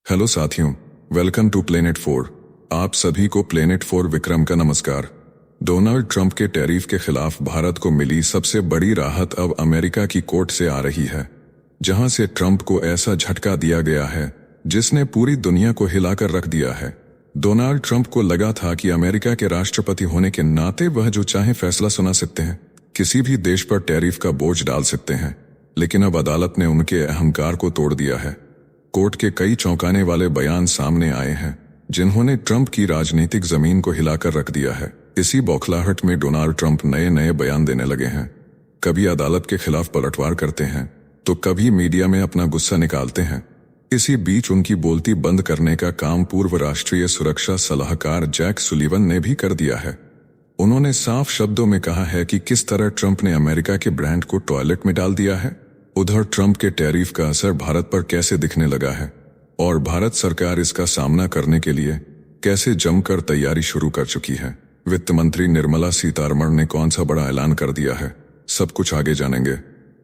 Hello साथियों, welcome to planet 4। आप सभी को प्लेनेट 4 विक्रम का नमस्कार। डोनाल्ड ट्रंप के टैरिफ के खिलाफ भारत को मिली सबसे बड़ी राहत अब अमेरिका की कोर्ट से आ रही है, जहां से ट्रंप को ऐसा झटका दिया गया है जिसने पूरी दुनिया को हिलाकर रख दिया है। डोनाल्ड ट्रंप को लगा था कि अमेरिका के राष्ट्रपति होने के नाते वह जो चाहे फैसला सुना सकते हैं, किसी भी देश पर टैरिफ का बोझ डाल सकते हैं, लेकिन अब अदालत ने उनके अहंकार को तोड़ दिया है। कोर्ट के कई चौंकाने वाले बयान सामने आए हैं जिन्होंने ट्रंप की राजनीतिक जमीन को हिलाकर रख दिया है। इसी बौखलाहट में डोनाल्ड ट्रंप नए नए बयान देने लगे हैं। कभी अदालत के खिलाफ पलटवार करते हैं तो कभी मीडिया में अपना गुस्सा निकालते हैं। इसी बीच उनकी बोलती बंद करने का काम पूर्व राष्ट्रीय सुरक्षा सलाहकार जैक सुलिवन ने भी कर दिया है। उन्होंने साफ शब्दों में कहा है कि किस तरह ट्रंप ने अमेरिका के ब्रांड को टॉयलेट में डाल दिया है। उधर ट्रंप के टैरिफ का असर भारत पर कैसे दिखने लगा है और भारत सरकार इसका सामना करने के लिए कैसे जमकर तैयारी शुरू कर चुकी है। वित्त मंत्री निर्मला सीतारमण ने कौन सा बड़ा ऐलान कर दिया है, सब कुछ आगे जानेंगे।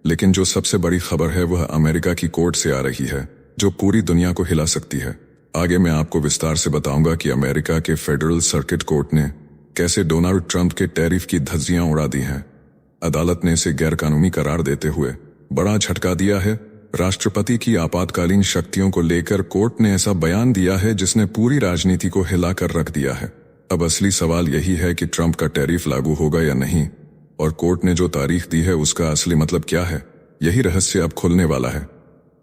लेकिन जो सबसे बड़ी खबर है वह अमेरिका की कोर्ट से आ रही है, जो पूरी दुनिया को हिला सकती है। आगे मैं आपको विस्तार से बताऊंगा कि अमेरिका के फेडरल सर्किट कोर्ट ने कैसे डोनाल्ड ट्रंप के टैरिफ की धज्जियां उड़ा दी हैं। अदालत ने इसे गैरकानूनी करार देते हुए बड़ा झटका दिया है। राष्ट्रपति की आपातकालीन शक्तियों को लेकर कोर्ट ने ऐसा बयान दिया है जिसने पूरी राजनीति को हिलाकर रख दिया है। अब असली सवाल यही है कि ट्रंप का टैरिफ लागू होगा या नहीं, और कोर्ट ने जो तारीख दी है उसका असली मतलब क्या है। यही रहस्य अब खुलने वाला है।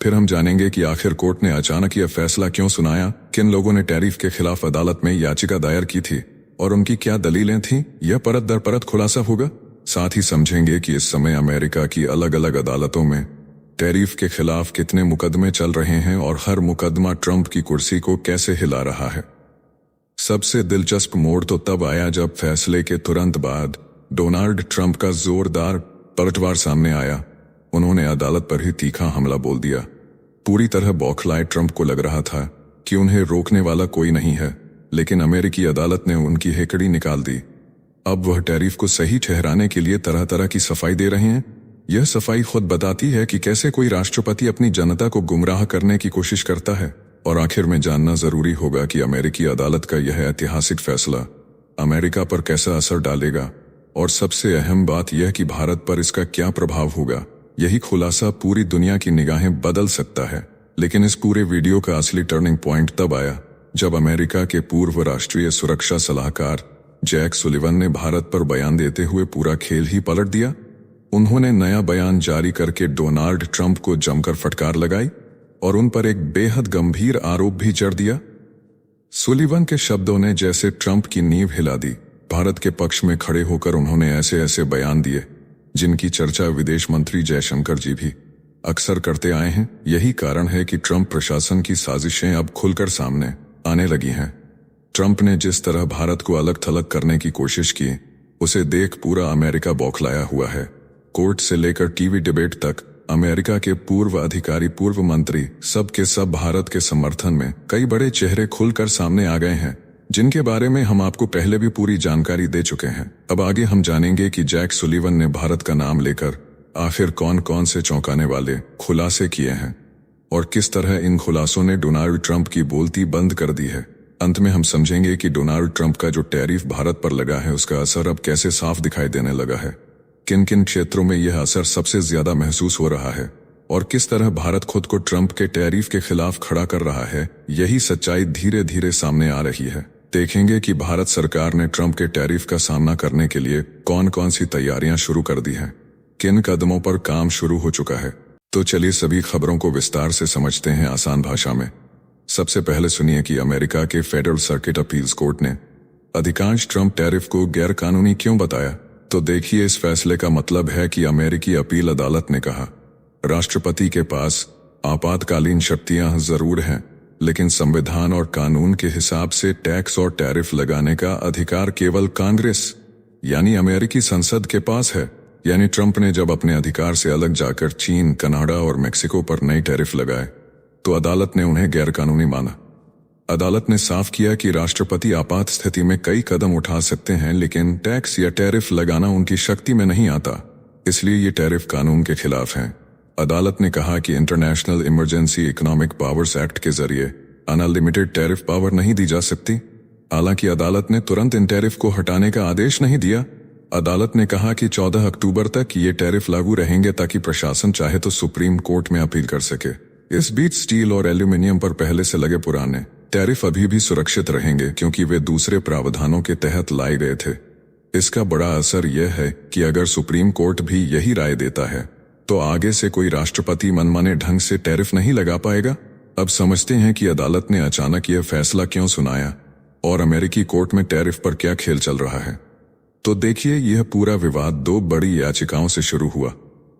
फिर हम जानेंगे कि आखिर कोर्ट ने अचानक यह फैसला क्यों सुनाया, किन लोगों ने टैरिफ के खिलाफ अदालत में याचिका दायर की थी और उनकी क्या दलीलें थीं। यह परत दर परत खुलासा होगा। साथ ही समझेंगे कि इस समय अमेरिका की अलग अलग अदालतों में टैरिफ के खिलाफ कितने मुकदमे चल रहे हैं और हर मुकदमा ट्रंप की कुर्सी को कैसे हिला रहा है। सबसे दिलचस्प मोड़ तो तब आया जब फैसले के तुरंत बाद डोनाल्ड ट्रंप का जोरदार पलटवार सामने आया। उन्होंने अदालत पर ही तीखा हमला बोल दिया। पूरी तरह बौखलाए ट्रंप को लग रहा था कि उन्हें रोकने वाला कोई नहीं है, लेकिन अमेरिकी अदालत ने उनकी हेकड़ी निकाल दी। अब वह टैरिफ को सही ठहराने के लिए तरह तरह की सफाई दे रहे हैं। यह सफाई खुद बताती है कि कैसे कोई राष्ट्रपति अपनी जनता को गुमराह करने की कोशिश करता है। और आखिर में जानना जरूरी होगा कि अमेरिकी अदालत का यह ऐतिहासिक फैसला अमेरिका पर कैसा असर डालेगा, और सबसे अहम बात यह कि भारत पर इसका क्या प्रभाव होगा। यही खुलासा पूरी दुनिया की निगाहें बदल सकता है। लेकिन इस पूरे वीडियो का असली टर्निंग पॉइंट तब आया जब अमेरिका के पूर्व राष्ट्रीय सुरक्षा सलाहकार जैक सुलिवन ने भारत पर बयान देते हुए पूरा खेल ही पलट दिया। उन्होंने नया बयान जारी करके डोनाल्ड ट्रंप को जमकर फटकार लगाई और उन पर एक बेहद गंभीर आरोप भी जड़ दिया। सुलिवन के शब्दों ने जैसे ट्रंप की नींव हिला दी। भारत के पक्ष में खड़े होकर उन्होंने ऐसे ऐसे बयान दिए जिनकी चर्चा विदेश मंत्री जयशंकर जी भी अक्सर करते आए हैं। यही कारण है कि ट्रंप प्रशासन की साजिशें अब खुलकर सामने आने लगी हैं। ट्रंप ने जिस तरह भारत को अलग थलग करने की कोशिश की, उसे देख पूरा अमेरिका बौखलाया हुआ है। कोर्ट से लेकर टीवी डिबेट तक अमेरिका के पूर्व अधिकारी, पूर्व मंत्री, सब के सब भारत के समर्थन में कई बड़े चेहरे खुलकर सामने आ गए हैं, जिनके बारे में हम आपको पहले भी पूरी जानकारी दे चुके हैं। अब आगे हम जानेंगे कि जैक सुलिवन ने भारत का नाम लेकर आखिर कौन कौन से चौंकाने वाले खुलासे किए हैं और किस तरह इन खुलासों ने डोनाल्ड ट्रंप की बोलती बंद कर दी है। अंत में हम समझेंगे कि डोनाल्ड ट्रंप का जो टैरिफ भारत पर लगा है उसका असर अब कैसे साफ दिखाई देने लगा है, किन किन क्षेत्रों में यह असर सबसे ज्यादा महसूस हो रहा है और किस तरह भारत खुद को ट्रंप के टैरिफ के खिलाफ खड़ा कर रहा है। यही सच्चाई धीरे धीरे सामने आ रही है। देखेंगे कि भारत सरकार ने ट्रंप के टैरिफ का सामना करने के लिए कौन कौन सी तैयारियां शुरू कर दी हैं, किन कदमों पर काम शुरू हो चुका है। तो चलिए सभी खबरों को विस्तार से समझते हैं आसान भाषा में। सबसे पहले सुनिए कि अमेरिका के फेडरल सर्किट अपील्स कोर्ट ने अधिकांश ट्रंप टैरिफ को गैरकानूनी क्यों बताया। तो देखिए, इस फैसले का मतलब है कि अमेरिकी अपील अदालत ने कहा, राष्ट्रपति के पास आपातकालीन शक्तियां जरूर हैं, लेकिन संविधान और कानून के हिसाब से टैक्स और टैरिफ लगाने का अधिकार केवल कांग्रेस यानी अमेरिकी संसद के पास है। यानी ट्रंप ने जब अपने अधिकार से अलग जाकर चीन, कनाडा और मेक्सिको पर नई टैरिफ लगाए तो अदालत ने उन्हें गैरकानूनी माना। अदालत ने साफ किया कि राष्ट्रपति आपात स्थिति में कई कदम उठा सकते हैं, लेकिन टैक्स या टैरिफ लगाना उनकी शक्ति में नहीं आता, इसलिए ये टैरिफ कानून के खिलाफ हैं। अदालत ने कहा कि international emergency economic powers act के जरिए अनलिमिटेड टैरिफ पावर नहीं दी जा सकती। हालांकि अदालत ने तुरंत इन टैरिफ को हटाने का आदेश नहीं दिया। अदालत ने कहा कि 14 अक्टूबर तक ये टैरिफ लागू रहेंगे ताकि प्रशासन चाहे तो सुप्रीम कोर्ट में अपील कर सके। इस बीच स्टील और एल्यूमिनियम पर पहले से लगे पुराने टैरिफ अभी भी सुरक्षित रहेंगे क्योंकि वे दूसरे प्रावधानों के तहत लाए गए थे। इसका बड़ा असर यह है कि अगर सुप्रीम कोर्ट भी यही राय देता है तो आगे से कोई राष्ट्रपति मनमाने ढंग से टैरिफ नहीं लगा पाएगा। अब समझते हैं कि अदालत ने अचानक यह फैसला क्यों सुनाया और अमेरिकी कोर्ट में टैरिफ पर क्या खेल चल रहा है। तो देखिए, यह पूरा विवाद 2 बड़ी याचिकाओं से शुरू हुआ।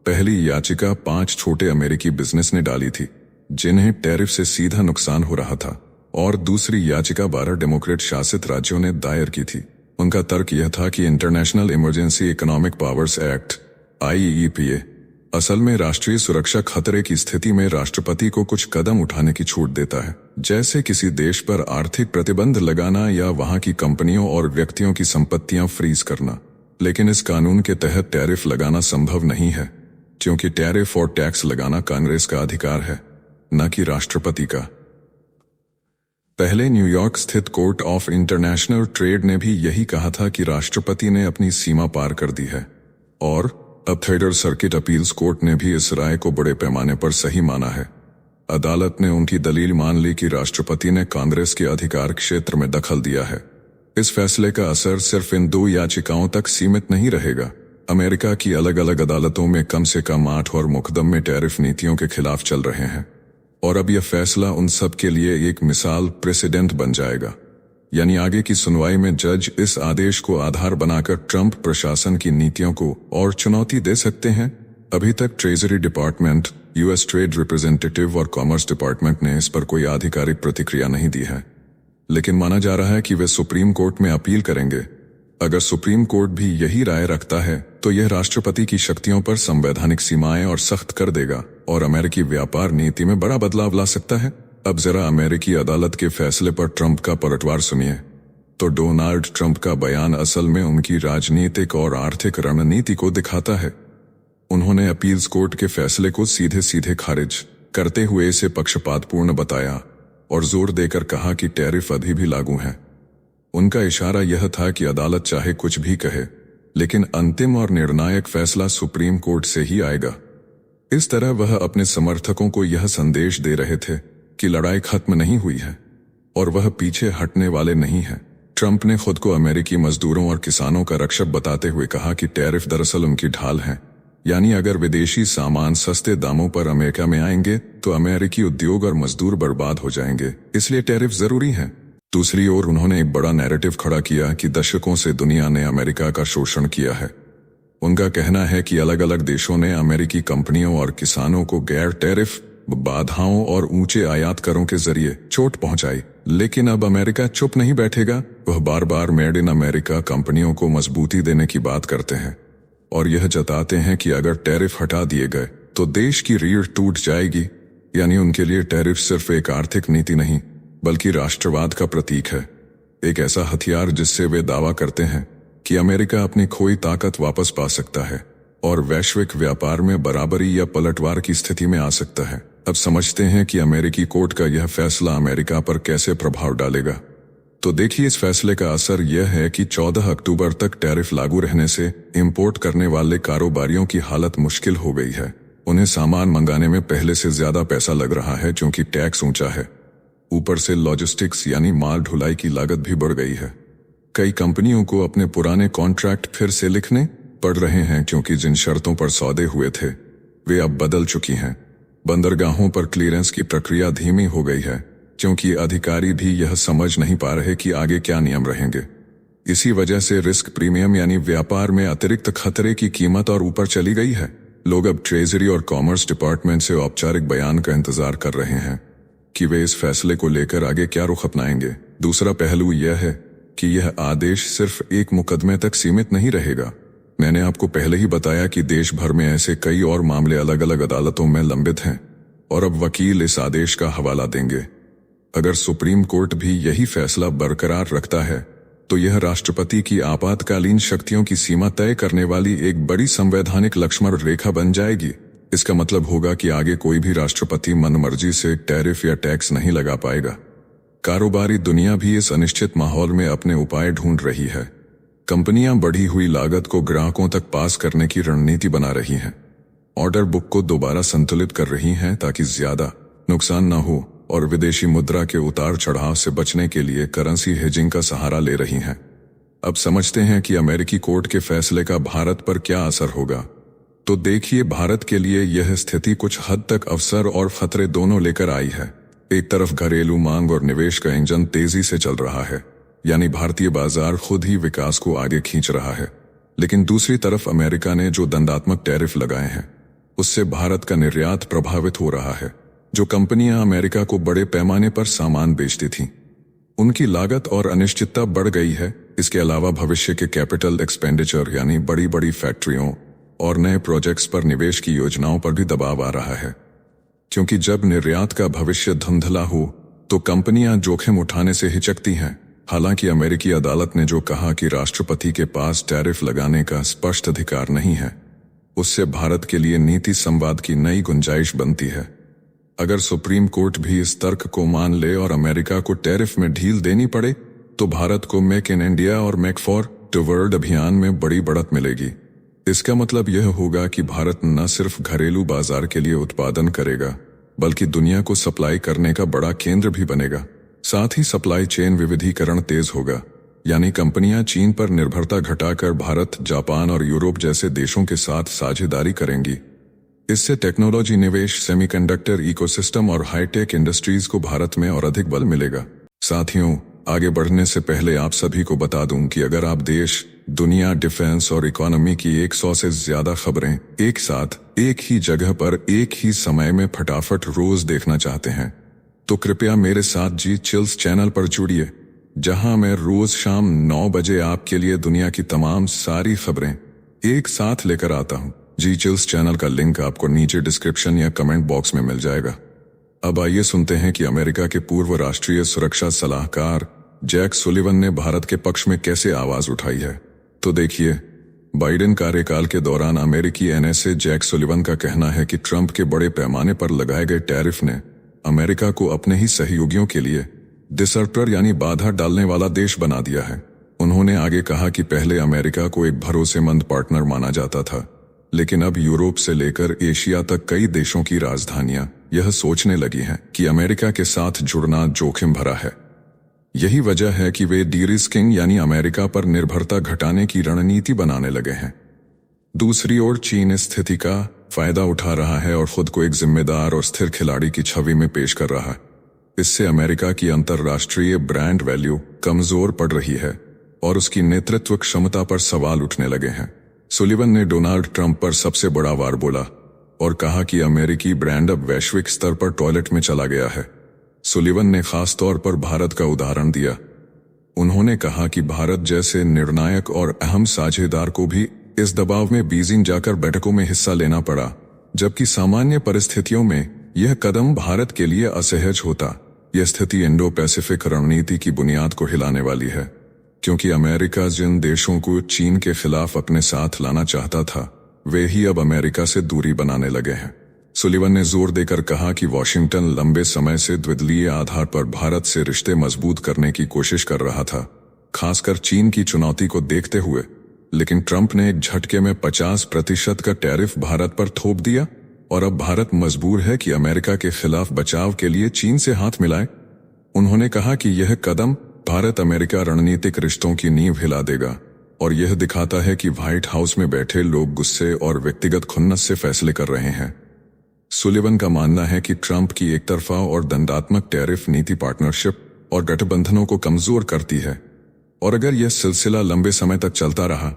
पहली याचिका 5 छोटे अमेरिकी बिजनेस ने डाली थी जिन्हें टैरिफ से सीधा नुकसान हो रहा था, और दूसरी याचिका 12 डेमोक्रेट शासित राज्यों ने दायर की थी। उनका तर्क यह था कि international emergency economic powers act IEEPA असल में राष्ट्रीय सुरक्षा खतरे की स्थिति में राष्ट्रपति को कुछ कदम उठाने की छूट देता है, जैसे किसी देश पर आर्थिक प्रतिबंध लगाना या वहां की कंपनियों और व्यक्तियों की संपत्तियां फ्रीज करना। लेकिन इस कानून के तहत टैरिफ लगाना संभव नहीं है, क्योंकि टैरिफ और टैक्स लगाना कांग्रेस का अधिकार है, न कि राष्ट्रपति का। पहले न्यूयॉर्क स्थित कोर्ट ऑफ इंटरनेशनल ट्रेड ने भी यही कहा था कि राष्ट्रपति ने अपनी सीमा पार कर दी है, और अब थर्ड सर्किट अपील्स कोर्ट ने भी इस राय को बड़े पैमाने पर सही माना है। अदालत ने उनकी दलील मान ली कि राष्ट्रपति ने कांग्रेस के अधिकार क्षेत्र में दखल दिया है। इस फैसले का असर सिर्फ इन 2 याचिकाओं तक सीमित नहीं रहेगा। अमेरिका की अलग अलग अदालतों में कम से कम 8 और मुकदमे टैरिफ नीतियों के खिलाफ चल रहे हैं, और अब यह फैसला उन सब के लिए एक मिसाल प्रेसिडेंट बन जाएगा। यानी आगे की सुनवाई में जज इस आदेश को आधार बनाकर ट्रंप प्रशासन की नीतियों को और चुनौती दे सकते हैं। अभी तक treasury department, US trade representative और कॉमर्स डिपार्टमेंट ने इस पर कोई आधिकारिक प्रतिक्रिया नहीं दी है, लेकिन माना जा रहा है कि वे सुप्रीम कोर्ट में अपील करेंगे। अगर सुप्रीम कोर्ट भी यही राय रखता है तो यह राष्ट्रपति की शक्तियों पर संवैधानिक सीमाएं और सख्त कर देगा और अमेरिकी व्यापार नीति में बड़ा बदलाव ला सकता है। अब जरा अमेरिकी अदालत के फैसले पर ट्रंप का पलटवार सुनिए। तो डोनाल्ड ट्रंप का बयान असल में उनकी राजनीतिक और आर्थिक रणनीति को दिखाता है। उन्होंने अपील्स कोर्ट के फैसले को सीधे सीधे खारिज करते हुए इसे पक्षपातपूर्ण बताया और जोर देकर कहा कि टैरिफ अभी भी लागू है। उनका इशारा यह था कि अदालत चाहे कुछ भी कहे, लेकिन अंतिम और निर्णायक फैसला सुप्रीम कोर्ट से ही आएगा। इस तरह वह अपने समर्थकों को यह संदेश दे रहे थे कि लड़ाई खत्म नहीं हुई है और वह पीछे हटने वाले नहीं हैं। ट्रंप ने खुद को अमेरिकी मजदूरों और किसानों का रक्षक बताते हुए कहा कि टैरिफ दरअसल उनकी ढाल है, यानी अगर विदेशी सामान सस्ते दामों पर अमेरिका में आएंगे तो अमेरिकी उद्योग और मजदूर बर्बाद हो जाएंगे, इसलिए टैरिफ जरूरी है। दूसरी ओर उन्होंने एक बड़ा नैरेटिव खड़ा किया कि दशकों से दुनिया ने अमेरिका का शोषण किया है। उनका कहना है कि अलग अलग देशों ने अमेरिकी कंपनियों और किसानों को गैर टैरिफ बाधाओं और ऊंचे आयात करों के जरिए चोट पहुंचाई, लेकिन अब अमेरिका चुप नहीं बैठेगा। वह बार बार मेड इन अमेरिका कंपनियों को मजबूती देने की बात करते हैं और यह जताते हैं कि अगर टैरिफ हटा दिए गए तो देश की रीढ़ टूट जाएगी। यानी उनके लिए टैरिफ सिर्फ एक आर्थिक नीति नहीं बल्कि राष्ट्रवाद का प्रतीक है, एक ऐसा हथियार जिससे वे दावा करते हैं कि अमेरिका अपनी खोई ताकत वापस पा सकता है और वैश्विक व्यापार में बराबरी या पलटवार की स्थिति में आ सकता है। अब समझते हैं कि अमेरिकी कोर्ट का यह फैसला अमेरिका पर कैसे प्रभाव डालेगा। तो देखिए, इस फैसले का असर यह है कि 14 अक्टूबर तक टैरिफ लागू रहने से इंपोर्ट करने वाले कारोबारियों की हालत मुश्किल हो गई है। उन्हें सामान मंगाने में पहले से ज्यादा पैसा लग रहा है क्योंकि टैक्स ऊंचा है। ऊपर से लॉजिस्टिक्स यानी माल ढुलाई की लागत भी बढ़ गई है। कई कंपनियों को अपने पुराने कॉन्ट्रैक्ट फिर से लिखने पड़ रहे हैं क्योंकि जिन शर्तों पर सौदे हुए थे वे अब बदल चुकी हैं। बंदरगाहों पर क्लीयरेंस की प्रक्रिया धीमी हो गई है क्योंकि अधिकारी भी यह समझ नहीं पा रहे कि आगे क्या नियम रहेंगे। इसी वजह से रिस्क प्रीमियम यानी व्यापार में अतिरिक्त खतरे की कीमत और ऊपर चली गई है। लोग अब ट्रेजरी और कॉमर्स डिपार्टमेंट से औपचारिक बयान का इंतजार कर रहे हैं कि वे इस फैसले को लेकर आगे क्या रुख अपनाएंगे। दूसरा पहलू यह है कि यह आदेश सिर्फ एक मुकदमे तक सीमित नहीं रहेगा। मैंने आपको पहले ही बताया कि देश भर में ऐसे कई और मामले अलग अलग अदालतों में लंबित हैं और अब वकील इस आदेश का हवाला देंगे। अगर सुप्रीम कोर्ट भी यही फैसला बरकरार रखता है तो यह राष्ट्रपति की आपातकालीन शक्तियों की सीमा तय करने वाली एक बड़ी संवैधानिक लक्ष्मण रेखा बन जाएगी। इसका मतलब होगा कि आगे कोई भी राष्ट्रपति मनमर्जी से टैरिफ या टैक्स नहीं लगा पाएगा। कारोबारी दुनिया भी इस अनिश्चित माहौल में अपने उपाय ढूंढ रही है। कंपनियां बढ़ी हुई लागत को ग्राहकों तक पास करने की रणनीति बना रही हैं। ऑर्डर बुक को दोबारा संतुलित कर रही हैं ताकि ज्यादा नुकसान न हो, और विदेशी मुद्रा के उतार चढ़ाव से बचने के लिए करेंसी हेजिंग का सहारा ले रही हैं। अब समझते हैं कि अमेरिकी कोर्ट के फैसले का भारत पर क्या असर होगा। तो देखिए, भारत के लिए यह स्थिति कुछ हद तक अवसर और खतरे दोनों लेकर आई है। एक तरफ घरेलू मांग और निवेश का इंजन तेजी से चल रहा है, यानी भारतीय बाजार खुद ही विकास को आगे खींच रहा है। लेकिन दूसरी तरफ अमेरिका ने जो दंडात्मक टैरिफ लगाए हैं, उससे भारत का निर्यात प्रभावित हो रहा है। जो कंपनियां अमेरिका को बड़े पैमाने पर सामान बेचती थीं, उनकी लागत और अनिश्चितता बढ़ गई है। इसके अलावा भविष्य के कैपिटल एक्सपेंडिचर यानी बड़ी बड़ी फैक्ट्रियों और नए प्रोजेक्ट्स पर निवेश की योजनाओं पर भी दबाव आ रहा है, क्योंकि जब निर्यात का भविष्य धुंधला हो तो कंपनियां जोखिम उठाने से हिचकती हैं। हालांकि अमेरिकी अदालत ने जो कहा कि राष्ट्रपति के पास टैरिफ लगाने का स्पष्ट अधिकार नहीं है, उससे भारत के लिए नीति संवाद की नई गुंजाइश बनती है। अगर सुप्रीम कोर्ट भी इस तर्क को मान ले और अमेरिका को टैरिफ में ढील देनी पड़े, तो भारत को मेक इन इंडिया और मेक फॉर द वर्ल्ड अभियान में बड़ी बढ़त मिलेगी। इसका मतलब यह होगा कि भारत न सिर्फ घरेलू बाजार के लिए उत्पादन करेगा, बल्कि दुनिया को सप्लाई करने का बड़ा केंद्र भी बनेगा। साथ ही सप्लाई चेन विविधीकरण तेज होगा, यानी कंपनियां चीन पर निर्भरता घटाकर भारत, जापान और यूरोप जैसे देशों के साथ साझेदारी करेंगी। इससे टेक्नोलॉजी निवेश, सेमीकंडक्टर इकोसिस्टम और हाईटेक इंडस्ट्रीज को भारत में और अधिक बल मिलेगा। साथियों, आगे बढ़ने से पहले आप सभी को बता दूं कि अगर आप देश, दुनिया, डिफेंस और इकोनॉमी की 100 से ज्यादा खबरें एक साथ एक ही जगह पर एक ही समय में फटाफट रोज देखना चाहते हैं, तो कृपया मेरे साथ जी चिल्स चैनल पर जुड़िए, जहां मैं रोज शाम 9 बजे आपके लिए दुनिया की तमाम सारी खबरें एक साथ लेकर आता हूं। जी चिल्स चैनल का लिंक आपको नीचे डिस्क्रिप्शन या कमेंट बॉक्स में मिल जाएगा। अब आइए सुनते हैं कि अमेरिका के पूर्व राष्ट्रीय सुरक्षा सलाहकार जैक सुलिवन ने भारत के पक्ष में कैसे आवाज उठाई है। तो देखिए, बाइडेन कार्यकाल के दौरान अमेरिकी एनएसए जैक सुलिवन का कहना है कि ट्रंप के बड़े पैमाने पर लगाए गए टैरिफ ने अमेरिका को अपने ही सहयोगियों के लिए डिसरप्टर यानी बाधा डालने वाला देश बना दिया है। उन्होंने आगे कहा कि पहले अमेरिका को एक भरोसेमंद पार्टनर माना जाता था, लेकिन अब यूरोप से लेकर एशिया तक कई देशों की राजधानियां यह सोचने लगी हैं कि अमेरिका के साथ जुड़ना जोखिम भरा है। यही वजह है कि वे डी-रिस्किंग यानी अमेरिका पर निर्भरता घटाने की रणनीति बनाने लगे हैं। दूसरी ओर चीन इस स्थिति का फायदा उठा रहा है और खुद को एक जिम्मेदार और स्थिर खिलाड़ी की छवि में पेश कर रहा है। इससे अमेरिका की अंतर्राष्ट्रीय ब्रांड वैल्यू कमजोर पड़ रही है और उसकी नेतृत्व क्षमता पर सवाल उठने लगे हैं। सुलिवन ने डोनाल्ड ट्रंप पर सबसे बड़ा वार बोला और कहा कि अमेरिकी ब्रांड अब वैश्विक स्तर पर टॉयलेट में चला गया है। सुलिवन ने खास तौर पर भारत का उदाहरण दिया। उन्होंने कहा कि भारत जैसे निर्णायक और अहम साझेदार को भी इस दबाव में बीजिंग जाकर बैठकों में हिस्सा लेना पड़ा, जबकि सामान्य परिस्थितियों में यह कदम भारत के लिए असहज होता। यह स्थिति इंडो पैसिफिक रणनीति की बुनियाद को हिलाने वाली है, क्योंकि अमेरिका जिन देशों को चीन के खिलाफ अपने साथ लाना चाहता था, वे ही अब अमेरिका से दूरी बनाने लगे हैं। सुलिवन ने जोर देकर कहा कि वॉशिंगटन लंबे समय से द्विदलीय आधार पर भारत से रिश्ते मजबूत करने की कोशिश कर रहा था, खासकर चीन की चुनौती को देखते हुए। लेकिन ट्रंप ने एक झटके में 50% का टैरिफ भारत पर थोप दिया और अब भारत मजबूर है कि अमेरिका के खिलाफ बचाव के लिए चीन से हाथ मिलाए। उन्होंने कहा कि यह कदम भारत अमेरिका रणनीतिक रिश्तों की नींव हिला देगा और यह दिखाता है कि व्हाइट हाउस में बैठे लोग गुस्से और व्यक्तिगत खुन्नस से फैसले कर रहे हैं। सुलिवन का मानना है कि ट्रंप की एकतरफा और दंडात्मक टैरिफ नीति पार्टनरशिप और गठबंधनों को कमजोर करती है, और अगर यह सिलसिला लंबे समय तक चलता रहा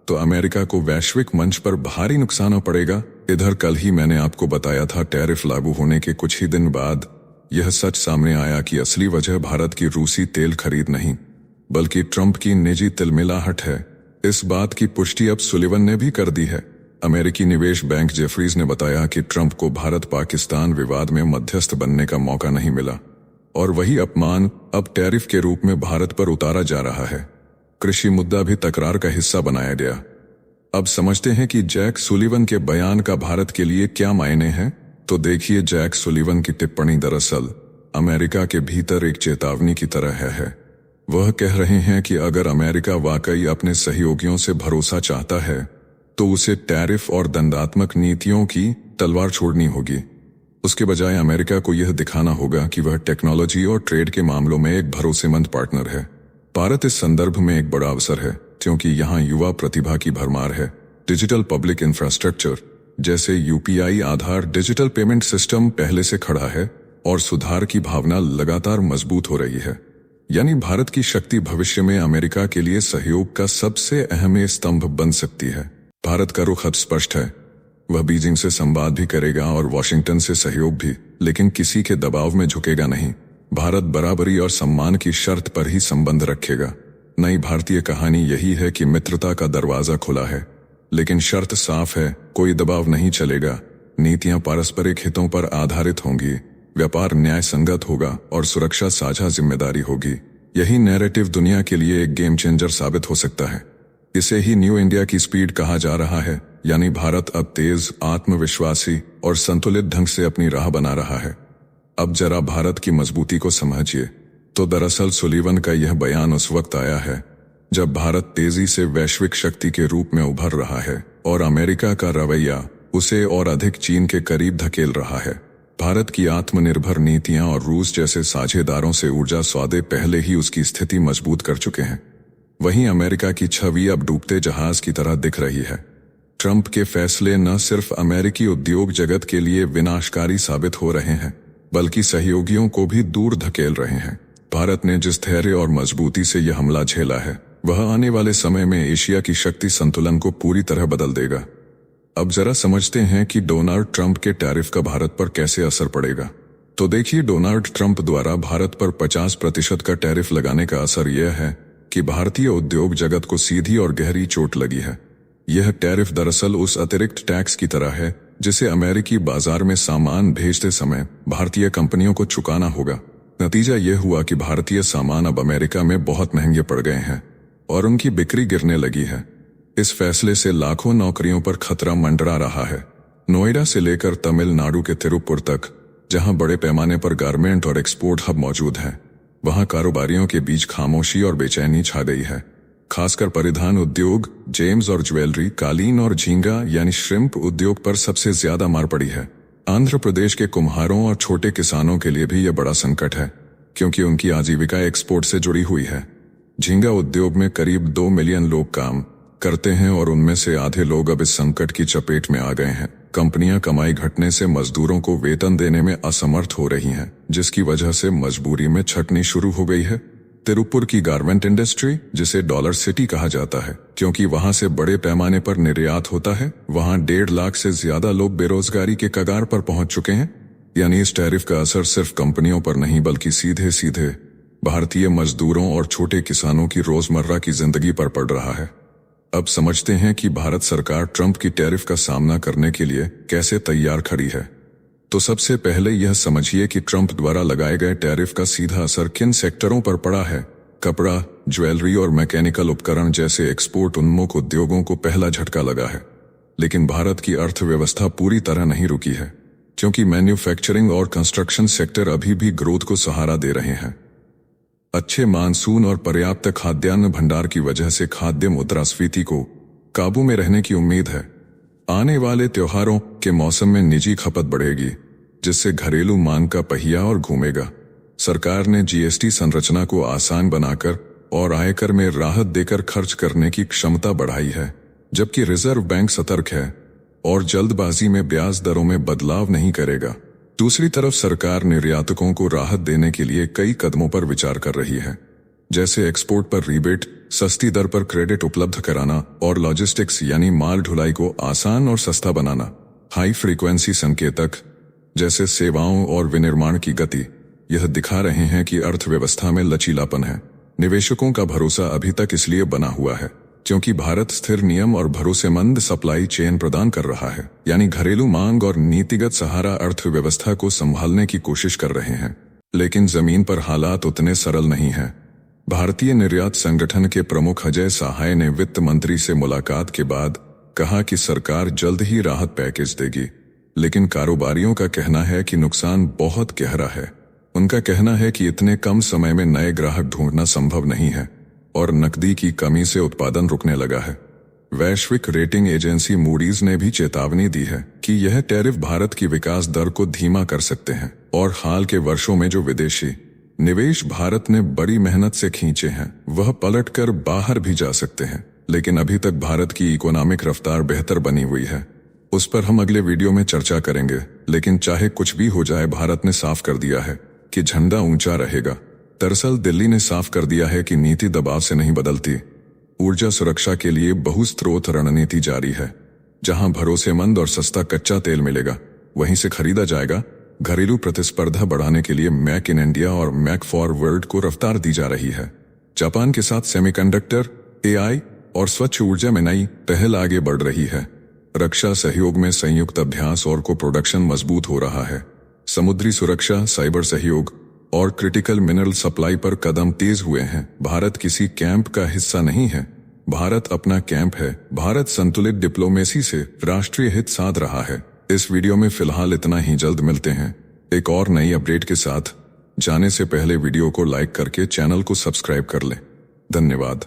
तो अमेरिका को वैश्विक मंच पर भारी नुकसान पड़ेगा। इधर कल ही मैंने आपको बताया था, टैरिफ लागू होने के कुछ ही दिन बाद यह सच सामने आया कि असली वजह भारत की रूसी तेल खरीद नहीं, बल्कि ट्रंप की निजी तिलमिलाहट है। इस बात की पुष्टि अब सुलिवन ने भी कर दी है। अमेरिकी निवेश बैंक जेफरीज ने बताया कि ट्रंप को भारत पाकिस्तान विवाद में मध्यस्थ बनने का मौका नहीं मिला और वही अपमान अब टैरिफ के रूप में भारत पर उतारा जा रहा है। कृषि मुद्दा भी तकरार का हिस्सा बनाया गया। अब समझते हैं कि जैक सुलिवन के बयान का भारत के लिए क्या मायने हैं। तो देखिए, जैक सुलिवन की टिप्पणी दरअसल अमेरिका के भीतर एक चेतावनी की तरह है। वह कह रहे हैं कि अगर अमेरिका वाकई अपने सहयोगियों से भरोसा चाहता है तो उसे टैरिफ और दंडात्मक नीतियों की तलवार छोड़नी होगी। उसके बजाय अमेरिका को यह दिखाना होगा कि वह टेक्नोलॉजी और ट्रेड के मामलों में एक भरोसेमंद पार्टनर है। भारत इस संदर्भ में एक बड़ा अवसर है क्योंकि यहाँ युवा प्रतिभा की भरमार है। डिजिटल पब्लिक इंफ्रास्ट्रक्चर जैसे यूपीआई आधार डिजिटल पेमेंट सिस्टम पहले से खड़ा है और सुधार की भावना लगातार मजबूत हो रही है। यानी भारत की शक्ति भविष्य में अमेरिका के लिए सहयोग का सबसे अहम स्तंभ बन सकती है। भारत का रुख अब स्पष्ट है। वह बीजिंग से संवाद भी करेगा और वॉशिंगटन से सहयोग भी, लेकिन किसी के दबाव में झुकेगा नहीं। भारत बराबरी और सम्मान की शर्त पर ही संबंध रखेगा। नई भारतीय कहानी यही है कि मित्रता का दरवाजा खुला है, लेकिन शर्त साफ है, कोई दबाव नहीं चलेगा। नीतियां पारस्परिक हितों पर आधारित होंगी, व्यापार न्याय संगत होगा और सुरक्षा साझा जिम्मेदारी होगी। यही नैरेटिव दुनिया के लिए एक गेम चेंजर साबित हो सकता है। इसे ही न्यू इंडिया की स्पीड कहा जा रहा है, यानी भारत अब तेज, आत्मविश्वासी और संतुलित ढंग से अपनी राह बना रहा है। अब जरा भारत की मजबूती को समझिए। तो दरअसल सुलीवन का यह बयान उस वक्त आया है जब भारत तेजी से वैश्विक शक्ति के रूप में उभर रहा है और अमेरिका का रवैया उसे और अधिक चीन के करीब धकेल रहा है। भारत की आत्मनिर्भर नीतियां और रूस जैसे साझेदारों से ऊर्जा सौदे पहले ही उसकी स्थिति मजबूत कर चुके हैं। वहीं अमेरिका की छवि अब डूबते जहाज की तरह दिख रही है। ट्रंप के फैसले न सिर्फ अमेरिकी उद्योग जगत के लिए विनाशकारी साबित हो रहे हैं, बल्कि सहयोगियों को भी दूर धकेल रहे हैं। भारत ने जिस धैर्य और मजबूती से यह हमला झेला है, वह आने वाले समय में एशिया की शक्ति संतुलन को पूरी तरह बदल देगा। अब जरा समझते हैं कि डोनाल्ड ट्रंप के टैरिफ का भारत पर कैसे असर पड़ेगा। तो देखिए, डोनाल्ड ट्रंप द्वारा भारत पर 50% का टैरिफ लगाने का असर यह है कि भारतीय उद्योग जगत को सीधी और गहरी चोट लगी है। यह टैरिफ दरअसल उस अतिरिक्त टैक्स की तरह है जिसे अमेरिकी बाजार में सामान भेजते समय भारतीय कंपनियों को चुकाना होगा। नतीजा यह हुआ कि भारतीय सामान अब अमेरिका में बहुत महंगे पड़ गए हैं और उनकी बिक्री गिरने लगी है। इस फैसले से लाखों नौकरियों पर खतरा मंडरा रहा है। नोएडा से लेकर तमिलनाडु के तिरुपुर तक, जहां बड़े पैमाने पर गारमेंट और एक्सपोर्ट हब मौजूद हैं, वहां कारोबारियों के बीच खामोशी और बेचैनी छा गई है। खासकर परिधान उद्योग, जेम्स और ज्वेलरी, कालीन और झींगा यानी श्रिम्प उद्योग पर सबसे ज्यादा मार पड़ी है। आंध्र प्रदेश के कुम्हारों और छोटे किसानों के लिए भी यह बड़ा संकट है, क्योंकि उनकी आजीविका एक्सपोर्ट से जुड़ी हुई है। झींगा उद्योग में करीब 2 मिलियन लोग काम करते हैं और उनमें से आधे लोग अब इस संकट की चपेट में आ गए हैं। कंपनियां कमाई घटने से मजदूरों को वेतन देने में असमर्थ हो रही हैं, जिसकी वजह से मजबूरी में छटनी शुरू हो गई है। तिरुपुर की गारमेंट इंडस्ट्री, जिसे डॉलर सिटी कहा जाता है क्योंकि वहां से बड़े पैमाने पर निर्यात होता है, वहां 1.5 लाख से ज्यादा लोग बेरोजगारी के कगार पर पहुंच चुके हैं। यानी इस टैरिफ का असर सिर्फ कंपनियों पर नहीं, बल्कि सीधे सीधे भारतीय मजदूरों और छोटे किसानों की रोजमर्रा की जिंदगी पर पड़ रहा है। अब समझते हैं कि भारत सरकार ट्रंप की टैरिफ का सामना करने के लिए कैसे तैयार खड़ी है। तो सबसे पहले यह समझिए कि ट्रंप द्वारा लगाए गए टैरिफ का सीधा असर किन सेक्टरों पर पड़ा है। कपड़ा, ज्वेलरी और मैकेनिकल उपकरण जैसे एक्सपोर्ट उन्मुख उद्योगों को पहला झटका लगा है। लेकिन भारत की अर्थव्यवस्था पूरी तरह नहीं रुकी है, क्योंकि मैन्युफैक्चरिंग और कंस्ट्रक्शन सेक्टर अभी भी ग्रोथ को सहारा दे रहे हैं। अच्छे मानसून और पर्याप्त खाद्यान्न भंडार की वजह से खाद्य मुद्रास्फीति को काबू में रहने की उम्मीद है। आने वाले त्योहारों के मौसम में निजी खपत बढ़ेगी, जिससे घरेलू मांग का पहिया और घूमेगा। सरकार ने जीएसटी संरचना को आसान बनाकर और आयकर में राहत देकर खर्च करने की क्षमता बढ़ाई है, जबकि रिजर्व बैंक सतर्क है और जल्दबाजी में ब्याज दरों में बदलाव नहीं करेगा। दूसरी तरफ सरकार निर्यातकों को राहत देने के लिए कई कदमों पर विचार कर रही है, जैसे एक्सपोर्ट पर रिबेट, सस्ती दर पर क्रेडिट उपलब्ध कराना और लॉजिस्टिक्स यानी माल ढुलाई को आसान और सस्ता बनाना। हाई फ्रीक्वेंसी संकेतक जैसे सेवाओं और विनिर्माण की गति यह दिखा रहे हैं कि अर्थव्यवस्था में लचीलापन है। निवेशकों का भरोसा अभी तक इसलिए बना हुआ है क्योंकि भारत स्थिर नियम और भरोसेमंद सप्लाई चेन प्रदान कर रहा है, यानी घरेलू मांग और नीतिगत सहारा अर्थव्यवस्था को संभालने की कोशिश कर रहे हैं। लेकिन जमीन पर हालात उतने सरल नहीं हैं। भारतीय निर्यात संगठन के प्रमुख अजय सहाय ने वित्त मंत्री से मुलाकात के बाद कहा कि सरकार जल्द ही राहत पैकेज देगी, लेकिन कारोबारियों का कहना है कि नुकसान बहुत गहरा है। उनका कहना है कि इतने कम समय में नए ग्राहक ढूंढना संभव नहीं है और नकदी की कमी से उत्पादन रुकने लगा है। वैश्विक रेटिंग एजेंसी मूडीज ने भी चेतावनी दी है कि यह टैरिफ भारत की विकास दर को धीमा कर सकते हैं और हाल के वर्षों में जो विदेशी निवेश भारत ने बड़ी मेहनत से खींचे हैं वह पलटकर बाहर भी जा सकते हैं। लेकिन अभी तक भारत की इकोनॉमिक रफ्तार बेहतर बनी हुई है, उस पर हम अगले वीडियो में चर्चा करेंगे। लेकिन चाहे कुछ भी हो जाए, भारत ने साफ कर दिया है कि झंडा ऊंचा रहेगा। दरअसल दिल्ली ने साफ कर दिया है कि नीति दबाव से नहीं बदलती। ऊर्जा सुरक्षा के लिए बहुस्त्रोत रणनीति जारी है। जहां भरोसेमंद और सस्ता कच्चा तेल मिलेगा वहीं से खरीदा जाएगा। घरेलू प्रतिस्पर्धा बढ़ाने के लिए मेक इन इंडिया और मेक फॉर वर्ल्ड को रफ्तार दी जा रही है। जापान के साथ सेमीकंडक्टर, एआई और स्वच्छ ऊर्जा में नई पहल आगे बढ़ रही है। रक्षा सहयोग में संयुक्त अभ्यास और को प्रोडक्शन मजबूत हो रहा है। समुद्री सुरक्षा, साइबर सहयोग और क्रिटिकल मिनरल सप्लाई पर कदम तेज हुए हैं। भारत किसी कैंप का हिस्सा नहीं है, भारत अपना कैंप है। भारत संतुलित डिप्लोमेसी से राष्ट्रीय हित साध रहा है। इस वीडियो में फिलहाल इतना ही। जल्द मिलते हैं एक और नई अपडेट के साथ। जाने से पहले वीडियो को लाइक करके चैनल को सब्सक्राइब कर लें। धन्यवाद।